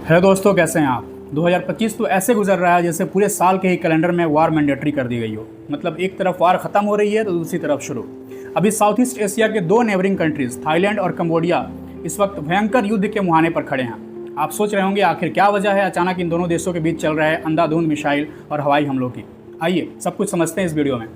Hello दोस्तों, कैसे हैं आप। 2025 तो ऐसे गुजर रहा है जैसे पूरे साल के ही कैलेंडर में वार मैंडेटरी कर दी गई हो। मतलब एक तरफ वार ख़त्म हो रही है तो दूसरी तरफ शुरू। अभी साउथ ईस्ट एशिया के दो नेबरिंग कंट्रीज़ थाईलैंड और कंबोडिया इस वक्त भयंकर युद्ध के मुहाने पर खड़े हैं। आप सोच रहे होंगे आखिर क्या वजह है अचानक इन दोनों देशों के बीच चल रहा है अंधाधुंध मिसाइल और हवाई हमलों की। आइए सब कुछ समझते हैं इस वीडियो में।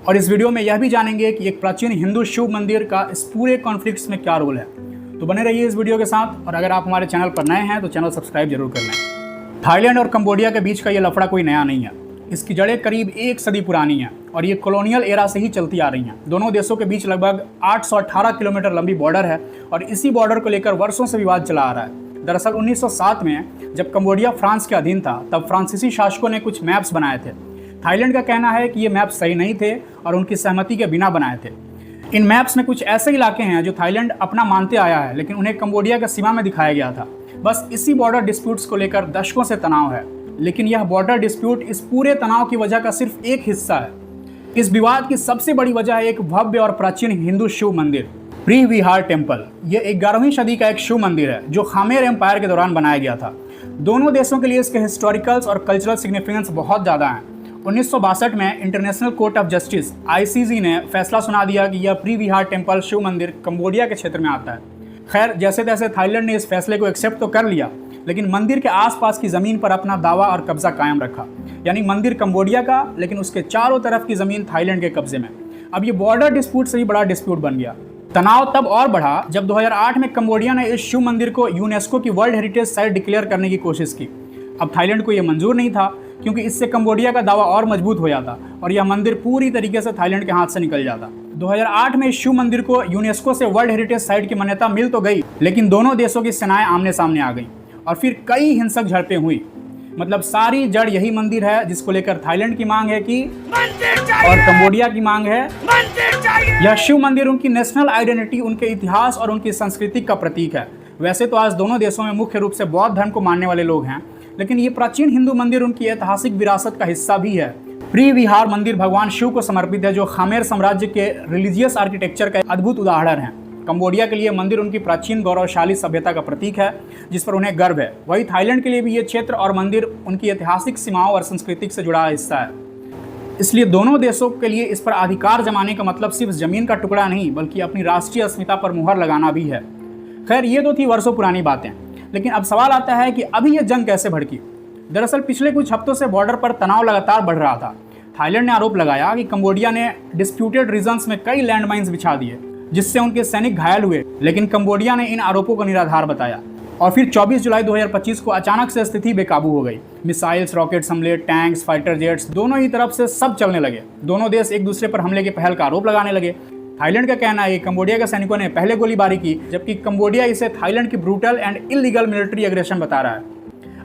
और इस वीडियो में यह भी जानेंगे कि एक प्राचीन हिंदू शिव मंदिर का इस पूरे कॉन्फ्लिक्ट्स में क्या रोल है। तो बने रहिए इस वीडियो के साथ। और अगर आप हमारे चैनल पर नए हैं तो चैनल सब्सक्राइब जरूर कर लें। थाईलैंड और कंबोडिया के बीच का ये लफड़ा कोई नया नहीं है। इसकी जड़ें करीब 1 सदी पुरानी हैं और ये कॉलोनियल एरा से ही चलती आ रही हैं। दोनों देशों के बीच लगभग 818 किलोमीटर लंबी बॉर्डर है और इसी बॉर्डर को लेकर वर्षों से विवाद चला आ रहा है। दरअसल 1907 में जब कंबोडिया फ्रांस के अधीन था तब फ्रांसीसी शासकों ने कुछ मैप्स बनाए थे। थाईलैंड का कहना है कि ये मैप सही नहीं थे और उनकी सहमति के बिना बनाए थे। इन मैप्स में कुछ ऐसे इलाके हैं जो थाईलैंड अपना मानते आया है लेकिन उन्हें कंबोडिया की सीमा में दिखाया गया था। बस इसी बॉर्डर डिस्प्यूट्स को लेकर दशकों से तनाव है, लेकिन यह बॉर्डर डिस्प्यूट इस पूरे तनाव की वजह का सिर्फ एक हिस्सा है। इस विवाद की सबसे बड़ी वजह है एक भव्य और प्राचीन हिंदू शिव मंदिर, प्री विहार टेम्पल। यह 11वीं सदी का एक शिव मंदिर है जो खामेर एम्पायर के दौरान बनाया गया था। दोनों देशों के लिए इसके हिस्टोरिकल्स और कल्चरल सिग्निफिकेंस बहुत ज़्यादा हैं। 1962 में international court of justice (ICJ) ने फैसला सुना दिया कि यह प्री विहार टेम्पल शिव मंदिर कंबोडिया के क्षेत्र में आता है। खैर, जैसे तैसे थाईलैंड ने इस फैसले को एक्सेप्ट तो कर लिया, लेकिन मंदिर के आसपास की ज़मीन पर अपना दावा और कब्जा कायम रखा। यानी मंदिर कंबोडिया का, लेकिन उसके चारों तरफ की ज़मीन थाईलैंड के कब्जे में। अब ये बॉर्डर डिस्प्यूट से ही बड़ा डिस्प्यूट बन गया। तनाव तब और बढ़ा जब 2008 में कंबोडिया ने इस शिव मंदिर को यूनेस्को की वर्ल्ड हेरिटेज साइट डिक्लेयर करने की कोशिश की। अब थाईलैंड को यह मंजूर नहीं था क्योंकि इससे कंबोडिया का दावा और मजबूत हो जाता और यह मंदिर पूरी तरीके से थाईलैंड के हाथ से निकल जाता। 2008 में इस शिव मंदिर को यूनेस्को से वर्ल्ड हेरिटेज साइट की मान्यता मिल तो गई, लेकिन दोनों देशों की सेनाएं आमने सामने आ गईं और फिर कई हिंसक झड़पें हुई। मतलब सारी जड़ यही मंदिर है जिसको लेकर थाईलैंड की मांग है कि और कंबोडिया की मांग है यह शिव मंदिर उनकी नेशनल आइडेंटिटी, उनके इतिहास और उनकी संस्कृति का प्रतीक है। वैसे तो आज दोनों देशों में मुख्य रूप से बौद्ध धर्म को मानने वाले लोग हैं, लेकिन ये प्राचीन हिंदू मंदिर उनकी ऐतिहासिक विरासत का हिस्सा भी है। प्री विहार मंदिर भगवान शिव को समर्पित है जो खामेर साम्राज्य के रिलीजियस आर्किटेक्चर का अद्भुत उदाहरण है। कंबोडिया के लिए मंदिर उनकी प्राचीन गौरवशाली सभ्यता का प्रतीक है जिस पर उन्हें गर्व है। वही थाईलैंड के लिए भी ये क्षेत्र और मंदिर उनकी ऐतिहासिक सीमाओं और संस्कृति से जुड़ा हिस्सा है। इसलिए दोनों देशों के लिए इस पर अधिकार जमाने का मतलब सिर्फ जमीन का टुकड़ा नहीं बल्कि अपनी राष्ट्रीय अस्मिता पर मुहर लगाना भी है। खैर, ये तो थी वर्षों पुरानी बातें, लेकिन अब सवाल आता है कि अभी यह जंग कैसे भड़की। दरअसल पिछले कुछ हफ्तों से बॉर्डर पर तनाव लगातार बढ़ रहा था। थाईलैंड ने आरोप लगाया कि कंबोडिया ने डिस्प्यूटेड रीजन्स में कई लैंडमाइंस बिछा दिए जिससे उनके सैनिक घायल हुए, लेकिन कंबोडिया ने इन आरोपों को निराधार बताया। और फिर 24 जुलाई 2025 को अचानक से स्थिति बेकाबू हो गई। मिसाइल्स, रॉकेट्स हमले, टैंक्स, फाइटर जेट्स, दोनों ही तरफ से सब चलने लगे। दोनों देश एक दूसरे पर हमले के पहल का आरोप लगाने लगे। थाईलैंड का कहना है कि कंबोडिया के सैनिकों ने पहले गोलीबारी की, जबकि कंबोडिया इसे थाईलैंड की brutal and illegal military aggression बता रहा है।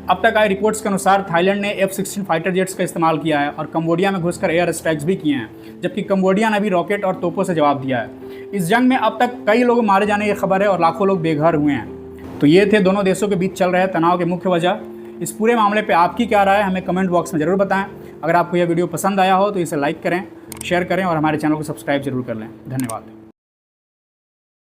अब तक आए रिपोर्ट्स के अनुसार थाईलैंड ने F-16 फाइटर जेट्स का इस्तेमाल किया है और कंबोडिया में घुसकर एयर स्ट्राइक्स भी किए हैं, जबकि कंबोडिया ने भी रॉकेट और तोपों से जवाब दिया है। इस जंग में अब तक कई लोग मारे जाने की खबर है और लाखों लोग बेघर हुए हैं। तो ये थे दोनों देशों के बीच चल रहे तनाव के मुख्य वजह। इस पूरे मामले पर आपकी क्या राय है हमें कमेंट बॉक्स में ज़रूर बताएं। अगर आपको यह वीडियो पसंद आया हो तो इसे लाइक करें, शेयर करें और हमारे चैनल को सब्सक्राइब जरूर कर लें। धन्यवाद।